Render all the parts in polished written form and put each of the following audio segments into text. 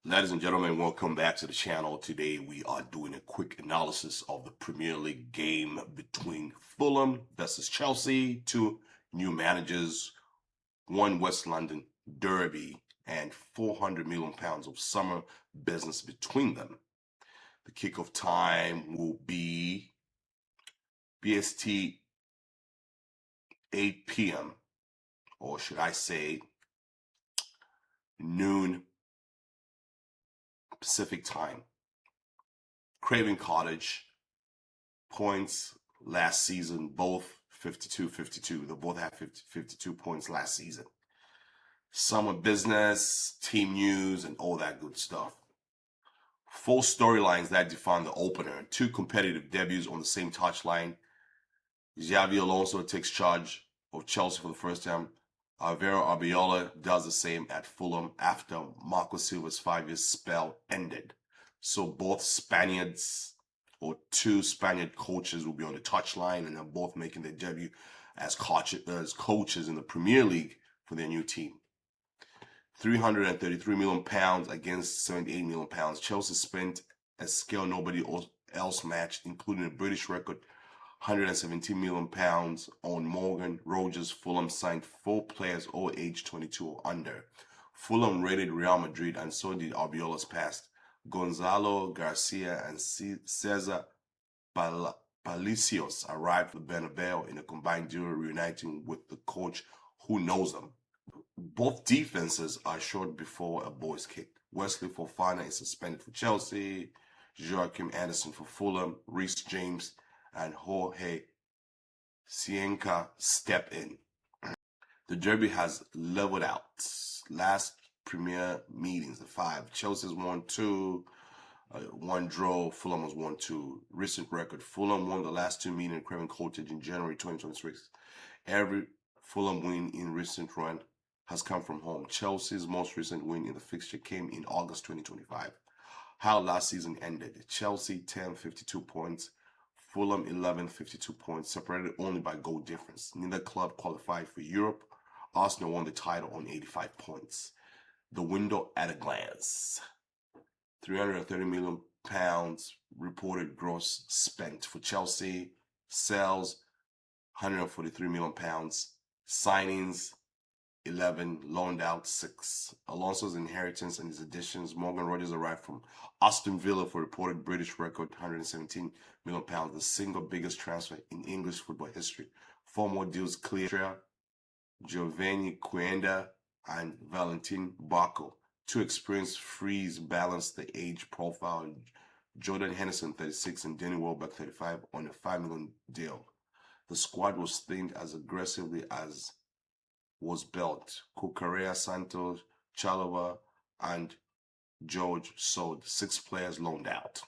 Ladies and gentlemen, welcome back to the channel. Today we are doing a quick analysis of the Premier League game between Fulham versus Chelsea, two new managers, one West London derby, and £400 million of summer business between them. The kickoff time will be BST 8 p.m., or should I say noon Pacific time. Craven Cottage, points last season, both 52-52. They both have 52 points last season. Summer business, team news, and all that good stuff. Four storylines that define the opener. Two competitive debuts on the same touchline. Xabi Alonso takes charge of Chelsea for the first time. Álvaro Arbeloa does the same at Fulham after Marco Silva's 5-year spell ended. So both Spaniards, or two Spaniard coaches, will be on the touchline, and they're both making their debut as coaches in the Premier League for their new team. £333 million against £78 million. Chelsea spent a scale nobody else matched, including a British record £117 million on Morgan Rogers. Fulham signed 4 players all aged 22 or under. Fulham raided Real Madrid, and so did Arbeloa's past. Gonzalo Garcia and Cesar Palacios arrived at the Bernabeu in a combined duo, reuniting with the coach who knows them. Both defenses are short before a ball is kicked. Wesley Fofana is suspended for Chelsea. Joachim Anderson for Fulham. Reece James and Jorge Cienka step in. The derby has leveled out. Last Premier meetings, the 5. Chelsea's won 2, 1 draw. Fulham was 1-2. Recent record: Fulham won the last 2 meetings at Craven Cottage in January 2026. Every Fulham win in recent run has come from home. Chelsea's most recent win in the fixture came in August 2025. How last season ended: Chelsea 10, 52 points. Fulham 11, 52 points, separated only by goal difference. Neither club qualified for Europe. Arsenal won the title on 85 points. The window at a glance: £330 million reported gross spent for Chelsea. Sales £143 million. Signings 11, loaned out 6. Alonso's inheritance and his additions: Morgan Rogers arrived from Aston Villa for reported British record £117 million, the single biggest transfer in English football history. 4 more deals clear: Giovanni Quenda and Valentin Barco. 2 experienced frees balance the age profile: Jordan Henderson 36 and Danny Welbeck 35 on a £5 million deal. The squad was thinned as aggressively as was built. Cucurella, Santos, Chalova, and George sold. 6 players loaned out.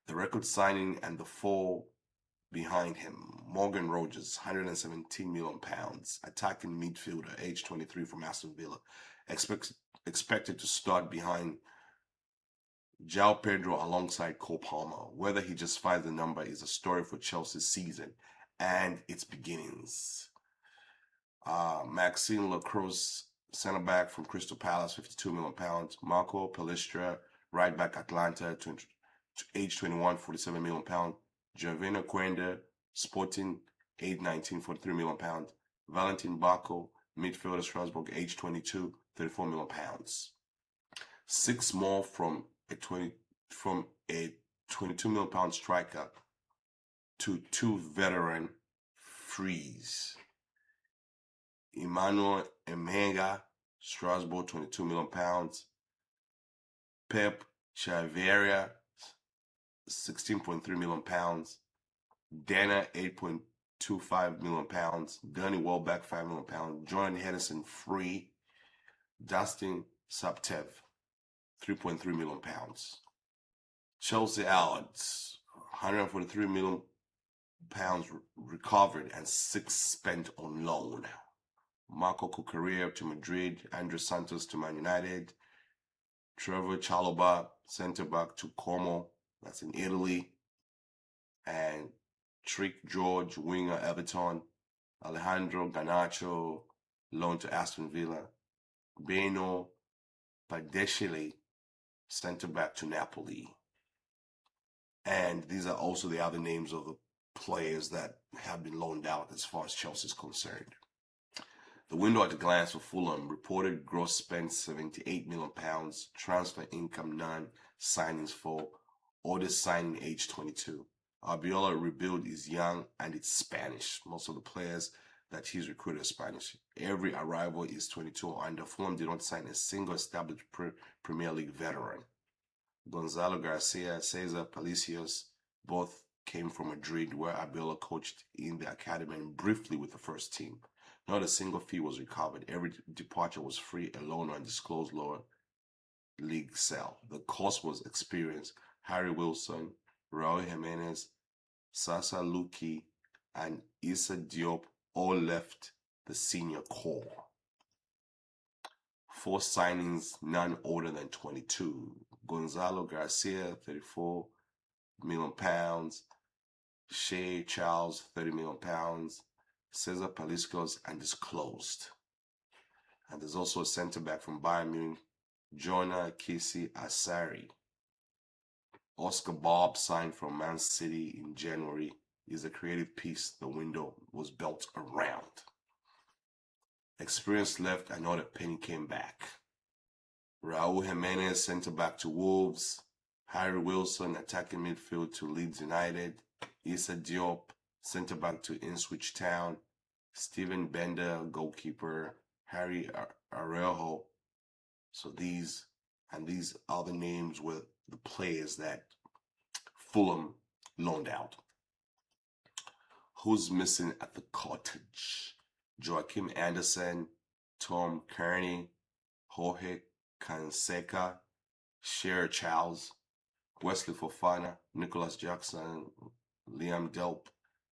The record signing and the 4 behind him: Morgan Rogers, £117 million, attacking midfielder, age 23 from Aston Villa, expected to start behind João Pedro alongside Cole Palmer. Whether he just finds the number is a story for Chelsea's season and its beginnings. Maxime Lacroix, center back from Crystal Palace, £52 million. Marco Palestra, right back Atlanta, age 21, £47 million. Giovanni Quenda, Sporting, age 19, £43 million. Valentin Barco, midfielder, Strasbourg, age 22, £34 million. 6 more from a £22 million striker to 2 veteran frees. Emmanuel Emega, Strasbourg, £22 million. Pep Chaveria, £16.3 million. Dana, £8.25 million. Danny Welbeck, £5 million. Jordan Henderson, free. Dustin Subtev, £3.3 million. Chelsea odds: £143 million recovered and 6 spent on loan. Marco Cucurella to Madrid, Andrew Santos to Man United, Trevor Chalobah, centre-back to Como, that's in Italy, and Trick George, winger, Everton, Alejandro Garnacho, loan to Aston Villa, Beno Padeshile, center back to Napoli. And these are also the other names of the players that have been loaned out as far as Chelsea is concerned. The window at a glance for Fulham reported gross spend £78 million, transfer income none, signings 4, oldest signing age 22. Arbeloa rebuild is young and it's Spanish. Most of the players that he's recruited are Spanish. Every arrival is 22 or under. Fulham did not sign a single established Premier League veteran. Gonzalo Garcia, Cesar Palacios, both came from Madrid, where Arbeloa coached in the academy and briefly with the first team. Not a single fee was recovered. Every departure was free, a loan or undisclosed lower league sale. The cost was experience. Harry Wilson, Raul Jimenez, Sasa Luki, and Issa Diop all left the senior core. 4 signings, none older than 22. Gonzalo Garcia, £34 million. Shea Charles, £30 million. Cesar Palacios, undisclosed. And there's also a centre back from Bayern Munich, Jonah Kisi Asari. Oscar Bob signed from Man City in January is a creative piece the window was built around. Experience left and not a penny came back. Raul Jimenez, centre back to Wolves. Harry Wilson, attacking midfield to Leeds United. Issa Diop, centre back to Ipswich Town. Steven Bender, goalkeeper. Harry Arejo. So these other names were the players that Fulham loaned out. Who's missing at the cottage? Joachim Anderson, Tom Kearney, Jorge Canseca, Cher Charles, Wesley Fofana, Nicholas Jackson, Liam Delp,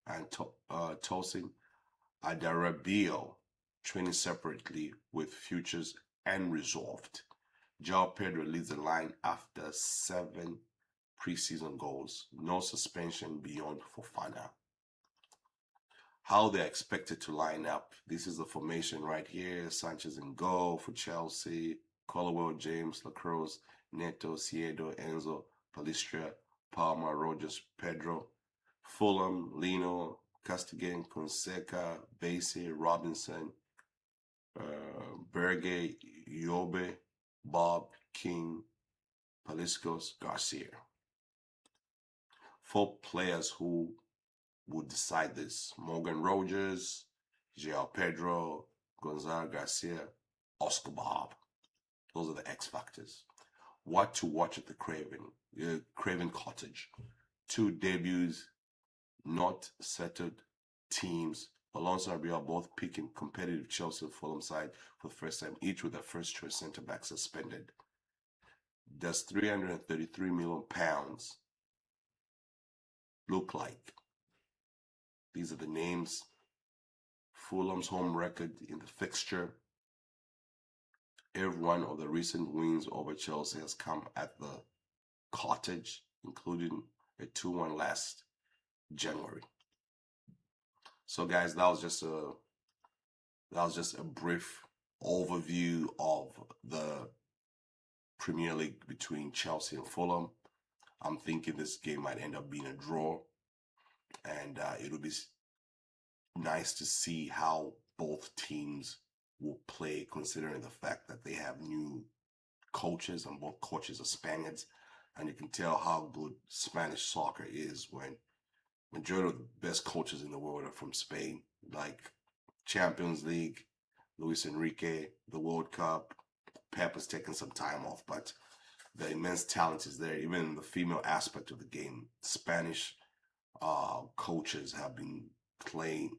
and Tosin Adarabio, training separately with futures and resolved. João Pedro leads the line after 7 preseason goals. No suspension beyond Fofana. How they're expected to line up. This is the formation right here. Sanchez in goal for Chelsea. Colwell, James, Lacroix, Neto, Ciedo, Enzo, Palestra, Palmer, Rogers, Pedro. Fulham, Lino, Castigan, Fonseca, Basie, Robinson, Berge, Yobe, Bob, King, Palacios, Garcia. 4 players who would decide this: Morgan Rogers, João Pedro, Gonzalo Garcia, Oscar Bob. Those are the X factors. What to watch at the Craven Cottage. 2 debuts, not settled teams. Alonso and Arbeloa both picking competitive Chelsea and Fulham side for the first time, each with their first choice centre back suspended. Does £333 million look like? These are the names. Fulham's home record in the fixture. Every one of the recent wins over Chelsea has come at the cottage, including a 2-1 last January. So guys, that was just a brief overview of the Premier League between Chelsea and Fulham. I'm thinking this game might end up being a draw, and it'll be nice to see how both teams will play, considering the fact that they have new coaches and both coaches are Spaniards, and you can tell how good Spanish soccer is when majority of the best coaches in the world are from Spain, like Champions League, Luis Enrique, the World Cup. Pep has taken some time off, but the immense talent is there. Even in the female aspect of the game, Spanish coaches have been playing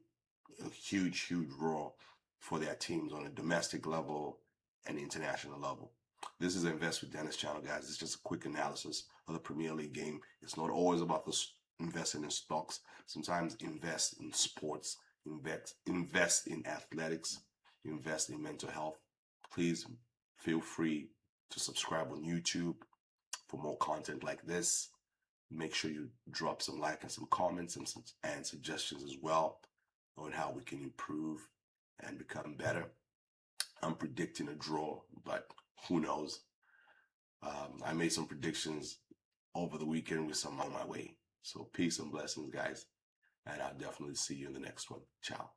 a huge role for their teams on a domestic level and international level. This is Invest with Dennis channel, guys. It's just a quick analysis of the Premier League game. It's not always about investing in stocks. Sometimes invest in sports, invest in athletics, invest in mental health. Please feel free to subscribe on YouTube for more content like this. Make sure you drop some like and some comments and suggestions as well on how we can improve and become better. I'm predicting a draw, but who knows? I made some predictions over the weekend with some on my way. So peace and blessings, guys. And I'll definitely see you in the next one. Ciao.